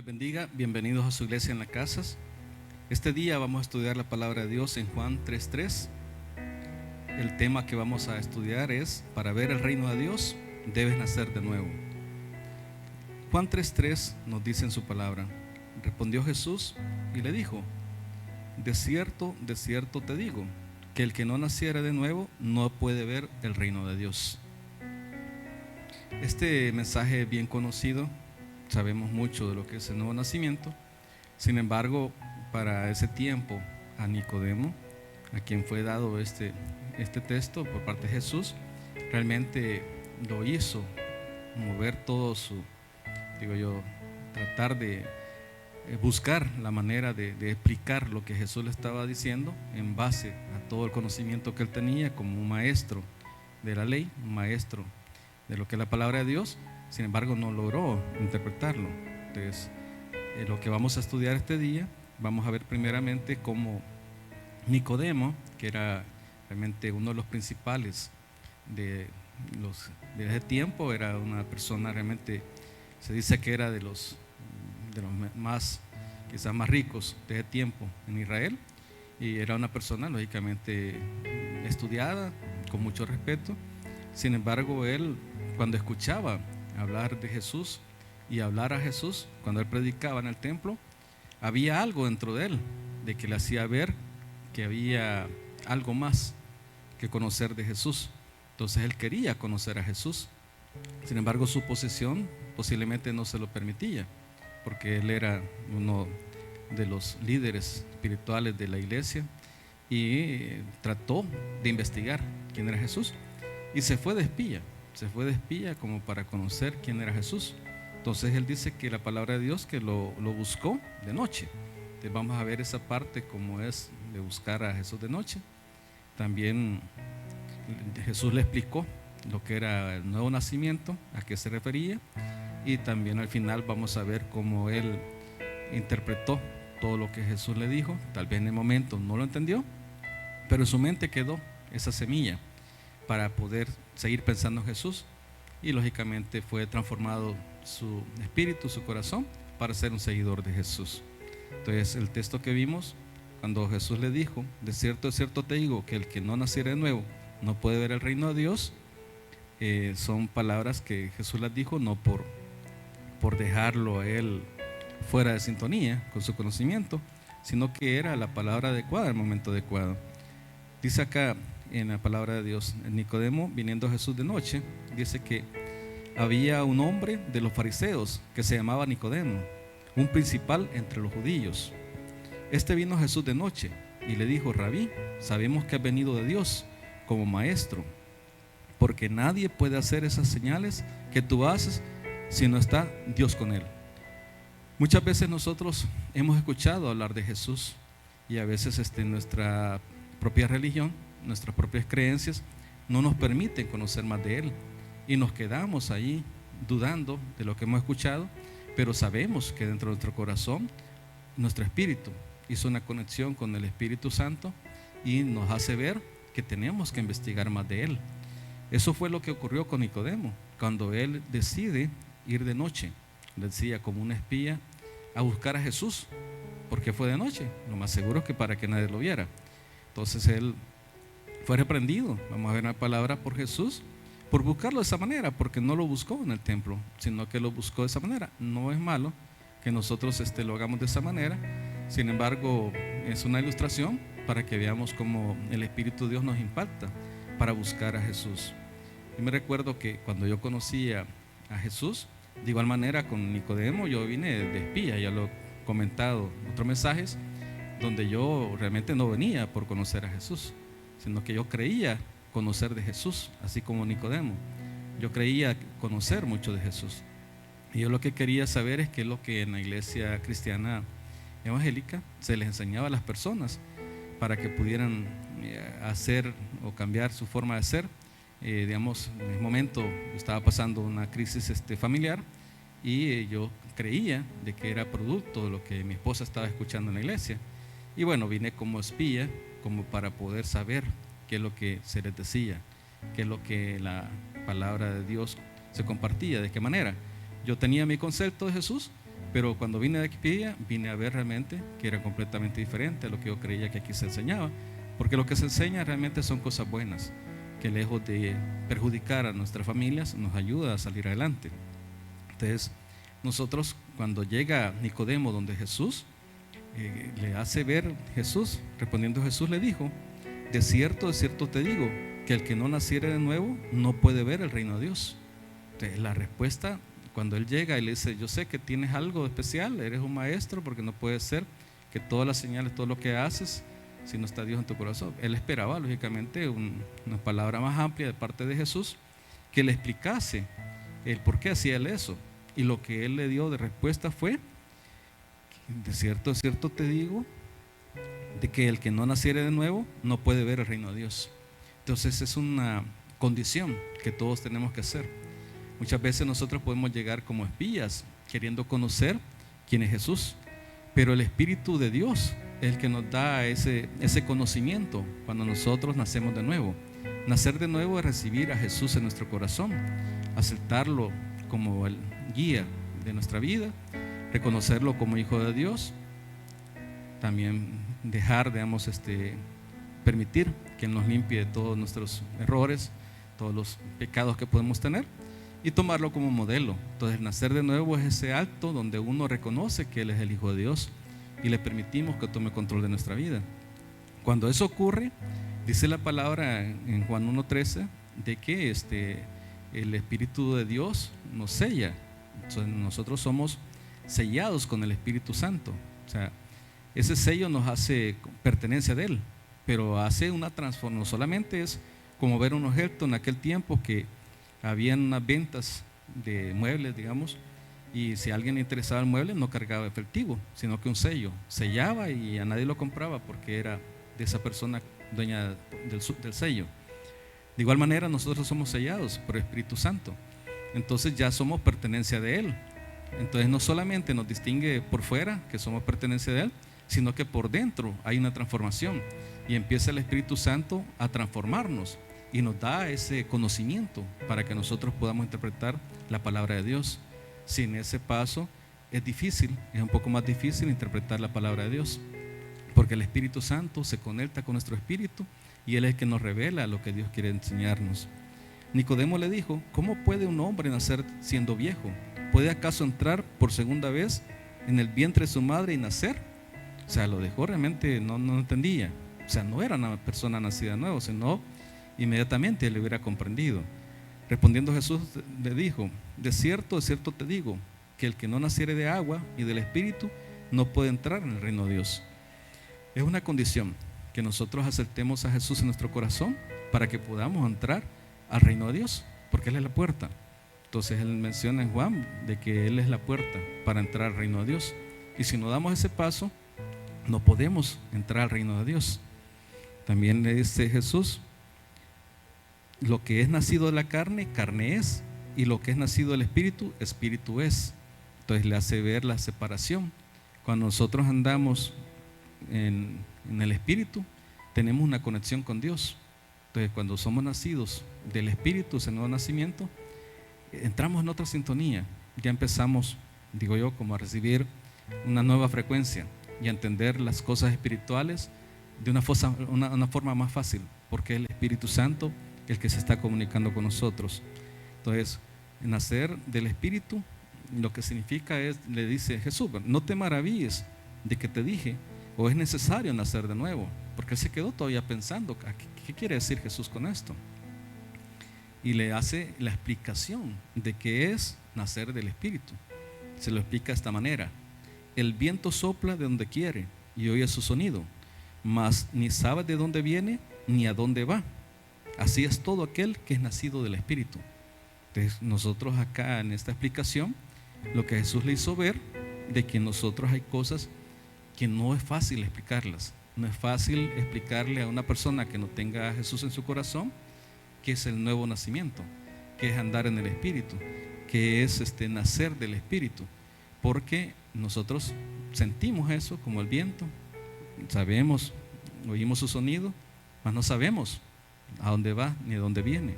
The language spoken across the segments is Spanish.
les bendiga, bienvenidos a su iglesia en las casas. Este día vamos a estudiar la palabra de Dios en Juan 3:3. El tema que vamos a estudiar es: para ver el reino de Dios, debes nacer de nuevo. Juan 3:3 nos dice en su palabra: respondió Jesús y le dijo, de cierto te digo, que el que no naciera de nuevo no puede ver el reino de Dios. Este mensaje es bien conocido. Sabemos mucho de lo que es el nuevo nacimiento. Sin embargo, para ese tiempo, a Nicodemo, a quien fue dado este texto por parte de Jesús, realmente lo hizo mover todo tratar de buscar la manera de explicar lo que Jesús le estaba diciendo en base a todo el conocimiento que él tenía como un maestro de la ley, un maestro de lo que es la palabra de Dios. Sin embargo, no logró interpretarlo. Entonces, lo que vamos a estudiar este día, vamos a ver primeramente cómo Nicodemo, que era realmente uno de los principales de ese tiempo, era una persona realmente, se dice que era de los más, quizás más ricos de ese tiempo en Israel, y era una persona lógicamente estudiada, con mucho respeto. Sin embargo, él, cuando escuchaba hablar de Jesús y hablar a Jesús, cuando él predicaba en el templo, había algo dentro de él de que le hacía ver que había algo más que conocer de Jesús. Entonces él quería conocer a Jesús. Sin embargo, su posición posiblemente no se lo permitía, porque él era uno de los líderes espirituales de la iglesia y trató de investigar quién era Jesús y se fue de espía como para conocer quién era Jesús. Entonces él dice que la palabra de Dios que lo buscó de noche. Entonces vamos a ver esa parte, como es de buscar a Jesús de noche. También Jesús le explicó lo que era el nuevo nacimiento, a qué se refería, y también al final vamos a ver cómo él interpretó todo lo que Jesús le dijo. Tal vez en el momento no lo entendió, pero en su mente quedó esa semilla para poder seguir pensando en Jesús, y lógicamente fue transformado su espíritu, su corazón, para ser un seguidor de Jesús. Entonces el texto que vimos, cuando Jesús le dijo, de cierto te digo, que el que no naciera de nuevo no puede ver el reino de Dios, son palabras que Jesús las dijo no por dejarlo a él fuera de sintonía con su conocimiento, sino que era la palabra adecuada, el momento adecuado. Dice acá en la palabra de Dios, Nicodemo, viniendo a Jesús de noche, dice que había un hombre de los fariseos que se llamaba Nicodemo, un principal entre los judíos. Este vino a Jesús de noche y le dijo: Rabí, sabemos que has venido de Dios como maestro, porque nadie puede hacer esas señales que tú haces si no está Dios con él. Muchas veces nosotros hemos escuchado hablar de Jesús, y a veces nuestra propia religión, nuestras propias creencias no nos permiten conocer más de él, y nos quedamos ahí dudando de lo que hemos escuchado, pero sabemos que dentro de nuestro corazón, nuestro espíritu hizo una conexión con el Espíritu Santo y nos hace ver que tenemos que investigar más de él. Eso fue lo que ocurrió con Nicodemo cuando él decide ir de noche, decía, como un espía, a buscar a Jesús. ¿Por qué fue de noche? Lo más seguro es que para que nadie lo viera. Entonces él fue reprendido, vamos a ver la palabra, por Jesús, por buscarlo de esa manera, porque no lo buscó en el templo, sino que lo buscó de esa manera. No es malo que nosotros lo hagamos de esa manera. Sin embargo, es una ilustración para que veamos cómo el Espíritu de Dios nos impacta para buscar a Jesús. Y me recuerdo que cuando yo conocí a Jesús, de igual manera con Nicodemo, yo vine de espía. Ya lo he comentado en otros mensajes, donde yo realmente no venía por conocer a Jesús, sino que yo creía conocer de Jesús, así como Nicodemo. Yo creía conocer mucho de Jesús, y yo lo que quería saber es qué es lo que en la iglesia cristiana evangélica se les enseñaba a las personas para que pudieran hacer o cambiar su forma de ser. Digamos, en ese momento estaba pasando una crisis familiar, y yo creía de que era producto de lo que mi esposa estaba escuchando en la iglesia. Y bueno, vine como espía, como para poder saber qué es lo que se les decía, qué es lo que la palabra de Dios se compartía, de qué manera. Yo tenía mi concepto de Jesús, Pero cuando vine de aquí, vine a ver realmente que era completamente diferente a lo que yo creía que aquí se enseñaba, porque lo que se enseña realmente son cosas buenas, que lejos de perjudicar a nuestras familias, nos ayuda a salir adelante. Entonces, nosotros cuando llega Nicodemo donde Jesús, le hace ver Jesús, respondiendo Jesús le dijo: de cierto te digo, que el que no naciere de nuevo no puede ver el reino de Dios. Entonces, la respuesta, cuando él llega y le dice: yo sé que tienes algo especial, eres un maestro, porque no puede ser que todas las señales, todo lo que haces, si no está Dios en tu corazón. Él esperaba, lógicamente, una palabra más amplia de parte de Jesús, que le explicase el por qué hacía él eso. Y lo que él le dio de respuesta fue: de cierto te digo, de que el que no naciere de nuevo no puede ver el reino de Dios. Entonces es una condición que todos tenemos que hacer. Muchas veces nosotros podemos llegar como espías queriendo conocer quién es Jesús, pero el Espíritu de Dios es el que nos da ese conocimiento cuando nosotros nacemos de nuevo. Nacer de nuevo es recibir a Jesús en nuestro corazón, aceptarlo como el guía de nuestra vida, reconocerlo como hijo de Dios, también dejar, digamos, permitir que Él nos limpie de todos nuestros errores, todos los pecados que podemos tener, y tomarlo como modelo. Entonces, nacer de nuevo es ese acto donde uno reconoce que Él es el Hijo de Dios y le permitimos que tome control de nuestra vida. Cuando eso ocurre, dice la palabra en Juan 1:13 de que el Espíritu de Dios nos sella. Entonces, nosotros somos sellados con el Espíritu Santo. O sea, ese sello nos hace pertenencia de Él, pero hace una transformación. No solamente es como ver un objeto en aquel tiempo que habían unas ventas de muebles, digamos, y si alguien le interesaba el mueble no cargaba efectivo, sino que un sello sellaba y a nadie lo compraba porque era de esa persona dueña del sello. De igual manera, nosotros somos sellados por el Espíritu Santo, entonces ya somos pertenencia de Él. Entonces no solamente nos distingue por fuera que somos pertenencia de Él, sino que por dentro hay una transformación y empieza el Espíritu Santo a transformarnos y nos da ese conocimiento para que nosotros podamos interpretar la palabra de Dios. Sin ese paso es difícil, es un poco más difícil interpretar la palabra de Dios, porque el Espíritu Santo se conecta con nuestro espíritu y Él es el que nos revela lo que Dios quiere enseñarnos. Nicodemo le dijo: ¿cómo puede un hombre nacer siendo viejo? ¿Puede acaso entrar por segunda vez en el vientre de su madre y nacer? O sea, lo dejó realmente, no entendía. O sea, no era una persona nacida de nuevo, sino inmediatamente le hubiera comprendido. Respondiendo Jesús le dijo: de cierto te digo, que el que no naciere de agua y del Espíritu no puede entrar en el reino de Dios. Es una condición que nosotros aceptemos a Jesús en nuestro corazón para que podamos entrar al reino de Dios, porque Él es la puerta. Entonces Él menciona en Juan de que Él es la puerta para entrar al reino de Dios, y si no damos ese paso no podemos entrar al reino de Dios. También le dice Jesús: lo que es nacido de la carne, carne es, y lo que es nacido del Espíritu, Espíritu es. Entonces le hace ver la separación. Cuando nosotros andamos en el Espíritu, tenemos una conexión con Dios. Entonces, cuando somos nacidos del Espíritu, ese nuevo nacimiento, entramos en otra sintonía. Ya empezamos, digo yo, como a recibir una nueva frecuencia y a entender las cosas espirituales de una forma más fácil, porque es el Espíritu Santo el que se está comunicando con nosotros. Entonces, nacer del Espíritu, lo que significa es, le dice Jesús: no te maravilles de que te dije, o es necesario nacer de nuevo, porque él se quedó todavía pensando: ¿qué quiere decir Jesús con esto? Y le hace la explicación de qué es nacer del Espíritu. Se lo explica de esta manera: el viento sopla de donde quiere y oye su sonido, mas ni sabe de dónde viene ni a dónde va. Así es todo aquel que es nacido del Espíritu. Entonces, nosotros acá en esta explicación, lo que Jesús le hizo ver, de que nosotros hay cosas que no es fácil explicarlas. No es fácil explicarle a una persona que no tenga a Jesús en su corazón qué es el nuevo nacimiento, qué es andar en el Espíritu, qué es nacer del Espíritu, porque nosotros sentimos eso como el viento, sabemos, oímos su sonido, mas no sabemos a dónde va ni a dónde viene.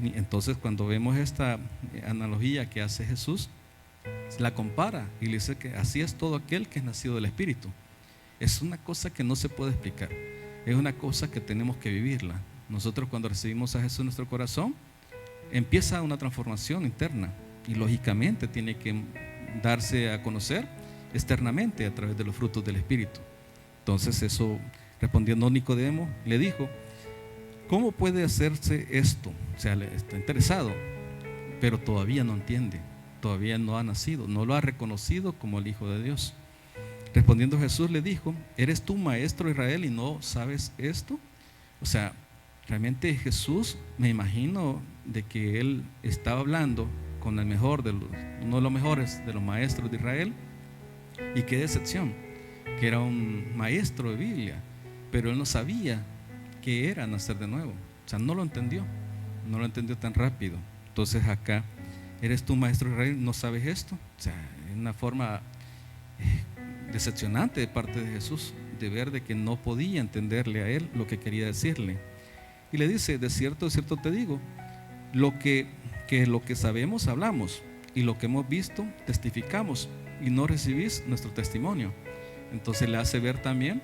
Entonces, cuando vemos esta analogía que hace Jesús, la compara y le dice que así es todo aquel que es nacido del Espíritu. Es una cosa que no se puede explicar, es una cosa que tenemos que vivirla. Nosotros cuando recibimos a Jesús en nuestro corazón, empieza una transformación interna y lógicamente tiene que darse a conocer externamente a través de los frutos del Espíritu. Entonces eso, respondiendo Nicodemo, le dijo: ¿cómo puede hacerse esto? O sea, está interesado, pero todavía no entiende, todavía no ha nacido, no lo ha reconocido como el Hijo de Dios. Respondiendo Jesús le dijo: ¿eres tú maestro de Israel y no sabes esto? O sea, realmente Jesús, me imagino de que él estaba hablando con el mejor uno de los mejores de los maestros de Israel, y qué decepción, que era un maestro de Biblia, pero él no sabía qué era nacer de nuevo. O sea, no lo entendió tan rápido. Entonces acá: ¿eres tú maestro de Israel? ¿No sabes esto? O sea, es una forma decepcionante de parte de Jesús, de ver de que no podía entenderle a él lo que quería decirle. Y le dice: de cierto te digo, lo que sabemos hablamos, y lo que hemos visto testificamos, y no recibís nuestro testimonio. Entonces le hace ver también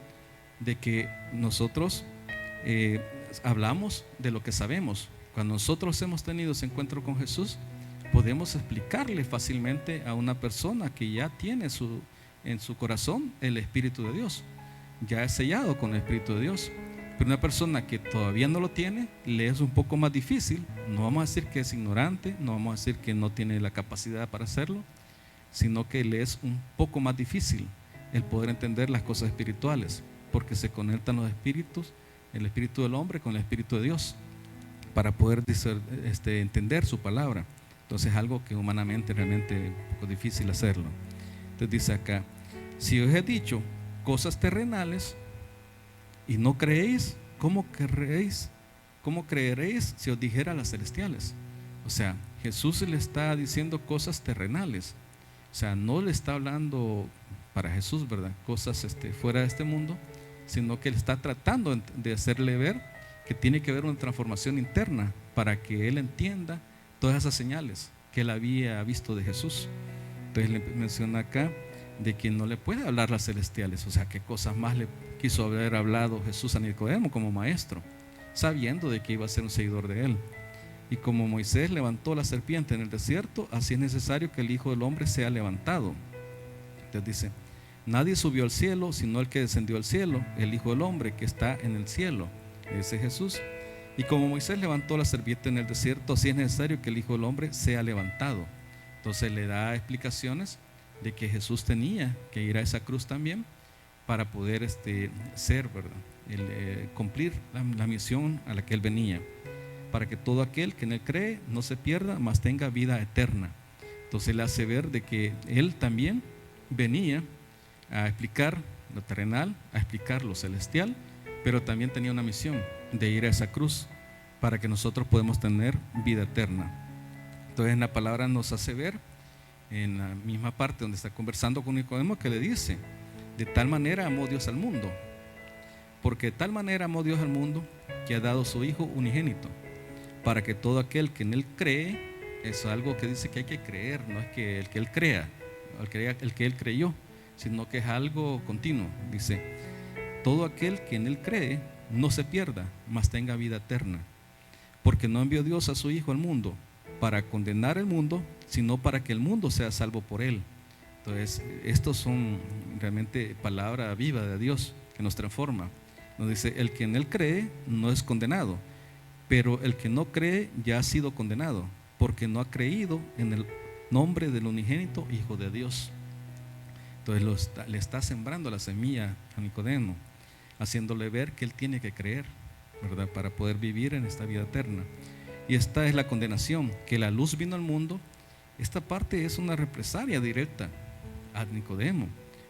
de que nosotros hablamos de lo que sabemos. Cuando nosotros hemos tenido ese encuentro con Jesús, podemos explicarle fácilmente a una persona que ya tiene en su corazón el Espíritu de Dios, ya es sellado con el Espíritu de Dios. Pero una persona que todavía no lo tiene, le es un poco más difícil. No vamos a decir que es ignorante, no vamos a decir que no tiene la capacidad para hacerlo, sino que le es un poco más difícil el poder entender las cosas espirituales, porque se conectan los espíritus, el espíritu del hombre con el Espíritu de Dios, para poder entender su palabra. Entonces es algo que humanamente realmente es un poco difícil hacerlo. Entonces dice acá: si os he dicho cosas terrenales y no creéis, ¿cómo creeréis si os dijera las celestiales? O sea, Jesús le está diciendo cosas terrenales. O sea, no le está hablando para Jesús, ¿verdad?, cosas fuera de este mundo, sino que él está tratando de hacerle ver que tiene que haber una transformación interna para que él entienda todas esas señales que él había visto de Jesús. Entonces le menciona acá de que no le puede hablar las celestiales. O sea, qué cosas más le quiso haber hablado Jesús a Nicodemo como maestro, sabiendo de que iba a ser un seguidor de él. Y como Moisés levantó la serpiente en el desierto, así es necesario que el Hijo del Hombre sea levantado. Entonces dice: nadie subió al cielo sino el que descendió al cielo, el Hijo del Hombre que está en el cielo. Ese es Jesús. Y como Moisés levantó la serpiente en el desierto, así es necesario que el Hijo del Hombre sea levantado. Entonces le da explicaciones de que Jesús tenía que ir a esa cruz también para poder ser, ¿verdad?, cumplir la misión a la que él venía, para que todo aquel que en él cree no se pierda, mas tenga vida eterna. Entonces le hace ver de que él también venía a explicar lo terrenal, a explicar lo celestial, pero también tenía una misión de ir a esa cruz para que nosotros podamos tener vida eterna. Entonces en la palabra nos hace ver, en la misma parte donde está conversando con Nicodemo, que le dice: de tal manera amó Dios al mundo, porque de tal manera amó Dios al mundo que ha dado su Hijo unigénito, para que todo aquel que en él cree, es algo que dice que hay que creer, no es que el que él crea, el que él creyó, sino que es algo continuo. Dice: todo aquel que en él cree no se pierda, mas tenga vida eterna, porque no envió Dios a su Hijo al mundo para condenar el mundo, sino para que el mundo sea salvo por él. Entonces estos son realmente palabra viva de Dios que nos transforma. Nos dice: el que en él cree no es condenado, pero el que no cree ya ha sido condenado, porque no ha creído en el nombre del unigénito Hijo de Dios. Entonces le está sembrando la semilla a Nicodemo, haciéndole ver que él tiene que creer, ¿verdad?, para poder vivir en esta vida eterna. Y esta es la condenación, que la luz vino al mundo. Esta parte es una represalia directa a Nicodemo,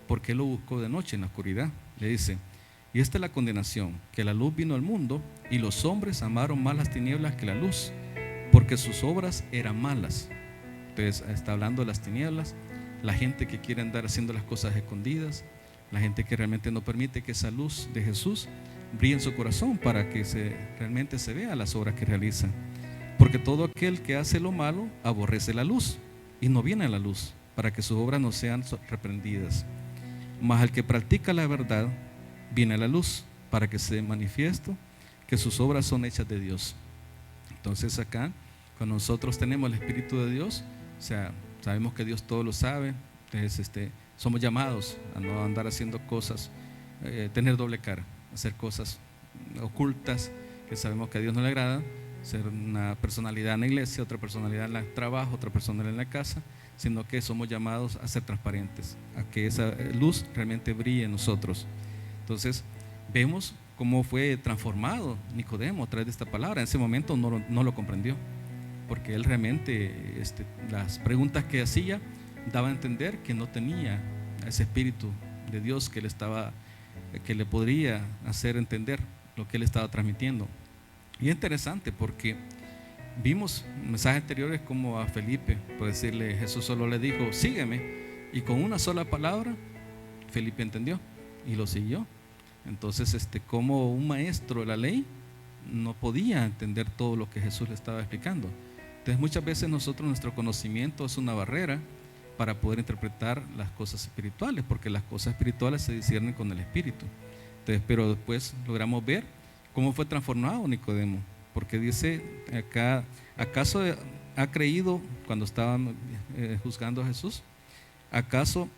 porque él lo buscó de noche en la oscuridad. Le dice: y esta es la condenación, que la luz vino al mundo, y los hombres amaron más las tinieblas que la luz, porque sus obras eran malas. Entonces está hablando de las tinieblas, la gente que quiere andar haciendo las cosas escondidas, la gente que realmente no permite que esa luz de Jesús brille en su corazón para que realmente se vea las obras que realiza. Porque todo aquel que hace lo malo aborrece la luz y no viene a la luz, para que sus obras no sean reprendidas. Mas el que practica la verdad viene a la luz, para que se manifieste que sus obras son hechas de Dios. Entonces acá, cuando nosotros tenemos el Espíritu de Dios, o sea, sabemos que Dios todo lo sabe. Entonces somos llamados a no andar haciendo cosas, tener doble cara, hacer cosas ocultas que sabemos que a Dios no le agrada, ser una personalidad en la iglesia, otra personalidad en el trabajo, otra personalidad en la casa, sino que somos llamados a ser transparentes, a que esa luz realmente brille en nosotros. Entonces vemos cómo fue transformado Nicodemo a través de esta palabra. En ese momento no lo comprendió, porque él realmente las preguntas que hacía daba a entender que no tenía ese Espíritu de Dios que le podría hacer entender lo que él estaba transmitiendo. Y es interesante porque vimos mensajes anteriores como a Felipe, por decirle, Jesús solo le dijo, sígueme, y con una sola palabra Felipe entendió y lo siguió. Entonces como un maestro de la ley no podía entender todo lo que Jesús le estaba explicando. Entonces muchas veces nuestro conocimiento es una barrera para poder interpretar las cosas espirituales, porque las cosas espirituales se disciernen con el Espíritu. Entonces, pero después logramos ver cómo fue transformado Nicodemo, porque dice acá, ¿acaso ha creído cuando estaban juzgando a Jesús? ¿Acaso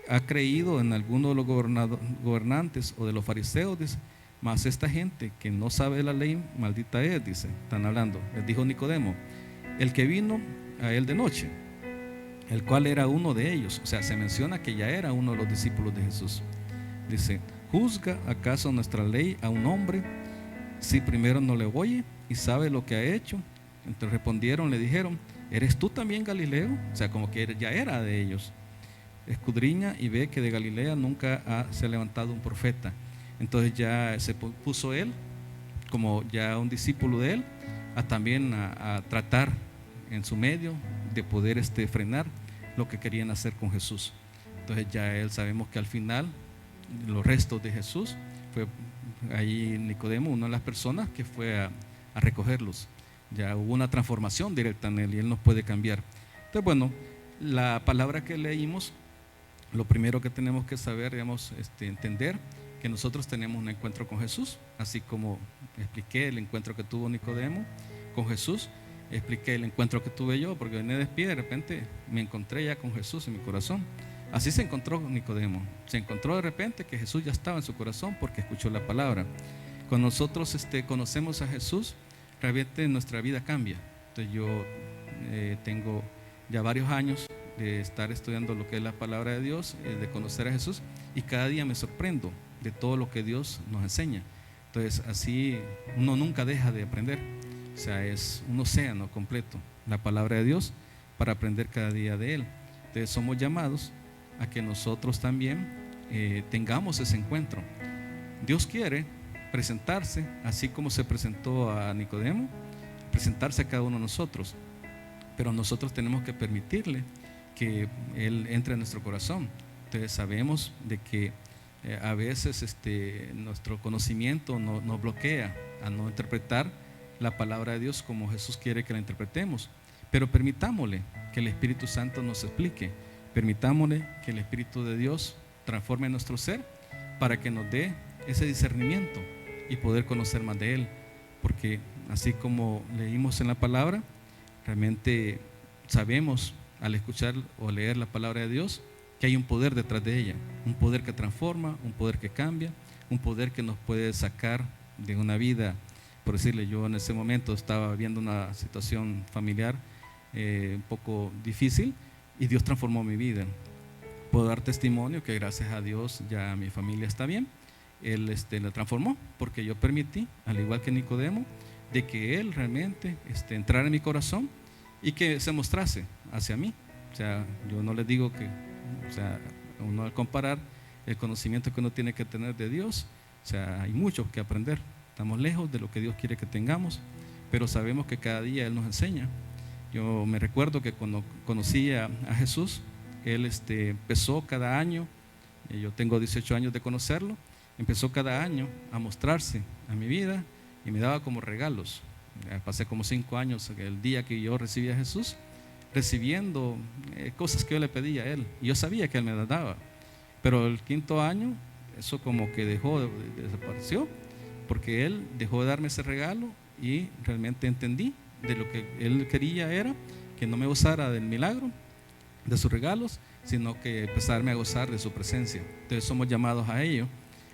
ha creído en alguno de los gobernantes o de los fariseos? Dice, mas esta gente que no sabe la ley, maldita es, dice, están hablando. Les dijo Nicodemo, el que vino a él de noche, el cual era uno de ellos. O sea, se menciona que ya era uno de los discípulos de Jesús. Dice, ¿juzga acaso nuestra ley a un hombre si primero no le oye y sabe lo que ha hecho? Entonces respondieron, le dijeron, ¿eres tú también Galileo? O sea, como que ya era de ellos. Escudriña y ve que de Galilea nunca se ha levantado un profeta. Entonces ya se puso él como ya un discípulo de él también a tratar en su medio de poder frenar lo que querían hacer con Jesús. Entonces ya él, sabemos que al final los restos de Jesús fue ahí Nicodemo, una de las personas que fue a recogerlos. Ya hubo una transformación directa en él y él nos puede cambiar. Entonces bueno, la palabra que leímos, lo primero que tenemos que saber, digamos, entender que nosotros tenemos un encuentro con Jesús, así como expliqué el encuentro que tuvo Nicodemo con Jesús, expliqué el encuentro que tuve yo, porque venía de pie, de repente me encontré ya con Jesús en mi corazón. Así se encontró Nicodemo, se encontró de repente que Jesús ya estaba en su corazón porque escuchó la palabra. Cuando nosotros conocemos a Jesús, realmente nuestra vida cambia. Entonces yo tengo ya varios años de estar estudiando lo que es la palabra de Dios, de conocer a Jesús, y cada día me sorprendo de todo lo que Dios nos enseña. Entonces así uno nunca deja de aprender. O sea, es un océano completo la palabra de Dios para aprender cada día de Él. Entonces somos llamados a que nosotros también tengamos ese encuentro. Dios quiere presentarse así como se presentó a Nicodemo, presentarse a cada uno de nosotros, pero nosotros tenemos que permitirle que Él entre en nuestro corazón. Entonces sabemos de que a veces nuestro conocimiento nos bloquea a no interpretar la palabra de Dios como Jesús quiere que la interpretemos, pero permitámosle que el Espíritu Santo nos explique, permitámosle que el Espíritu de Dios transforme nuestro ser para que nos dé ese discernimiento y poder conocer más de Él, porque así como leímos en la palabra, realmente sabemos al escuchar o leer la palabra de Dios que hay un poder detrás de ella, un poder que transforma, un poder que cambia, un poder que nos puede sacar de una vida. Por decirle, yo en ese momento estaba viendo una situación familiar un poco difícil y Dios transformó mi vida. Puedo dar testimonio que gracias a Dios ya mi familia está bien. Él la transformó porque yo permití, al igual que Nicodemo, de que Él realmente entrara en mi corazón y que se mostrase hacia mí. O sea, yo no les digo que, o sea, uno al comparar el conocimiento que uno tiene que tener de Dios, o sea, hay mucho que aprender. Estamos lejos de lo que Dios quiere que tengamos, pero sabemos que cada día Él nos enseña. Yo me recuerdo que cuando conocí a Jesús, Él empezó cada año, yo tengo 18 años de conocerlo, empezó cada año a mostrarse a mi vida y me daba como regalos. Pasé como 5 años, el día que yo recibí a Jesús, recibiendo cosas que yo le pedía a él. Y yo sabía que él me las daba. Pero el 5.º año, eso como que desapareció, porque él dejó de darme ese regalo y realmente entendí de lo que él quería era que no me gozara del milagro, de sus regalos, sino que empezarme a gozar de su presencia. Entonces somos llamados a ello,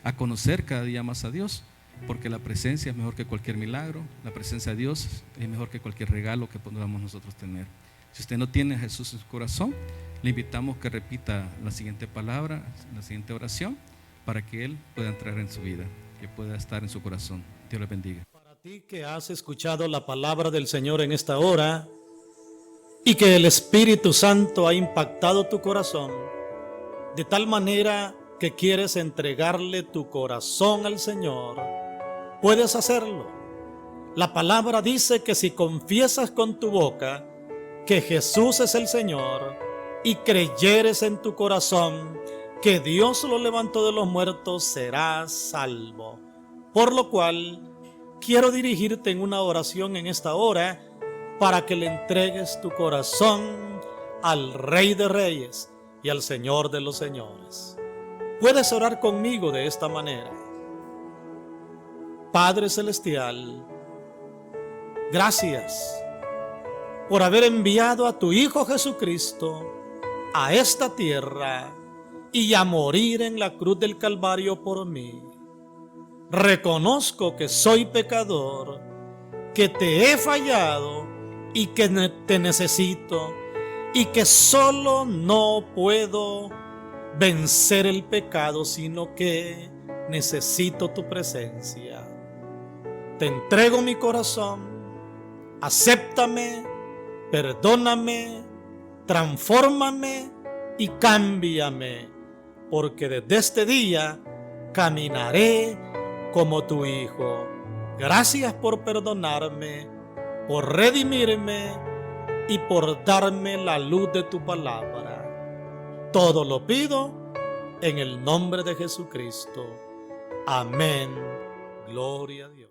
a conocer cada día más a Dios, porque la presencia es mejor que cualquier milagro, la presencia de Dios es mejor que cualquier regalo que podamos nosotros tener. Si usted no tiene a Jesús en su corazón, le invitamos que repita la siguiente palabra, la siguiente oración, para que Él pueda entrar en su vida, que pueda estar en su corazón. Dios le bendiga. Para ti que has escuchado la palabra del Señor en esta hora y que el Espíritu Santo ha impactado tu corazón de tal manera que quieres entregarle tu corazón al Señor, puedes hacerlo. La palabra dice que si confiesas con tu boca que Jesús es el Señor y creyeres en tu corazón que Dios lo levantó de los muertos, serás salvo. Por lo cual, quiero dirigirte en una oración en esta hora para que le entregues tu corazón al Rey de Reyes y al Señor de los Señores. Puedes orar conmigo de esta manera. Padre Celestial, gracias por haber enviado a tu Hijo Jesucristo a esta tierra y a morir en la cruz del Calvario por mí. Reconozco que soy pecador, que te he fallado y que te necesito, y que solo no puedo vencer el pecado, sino que necesito tu presencia. Te entrego mi corazón, acéptame, perdóname, transfórmame y cámbiame, porque desde este día caminaré como tu Hijo. Gracias por perdonarme, por redimirme y por darme la luz de tu palabra. Todo lo pido en el nombre de Jesucristo. Amén. Gloria a Dios.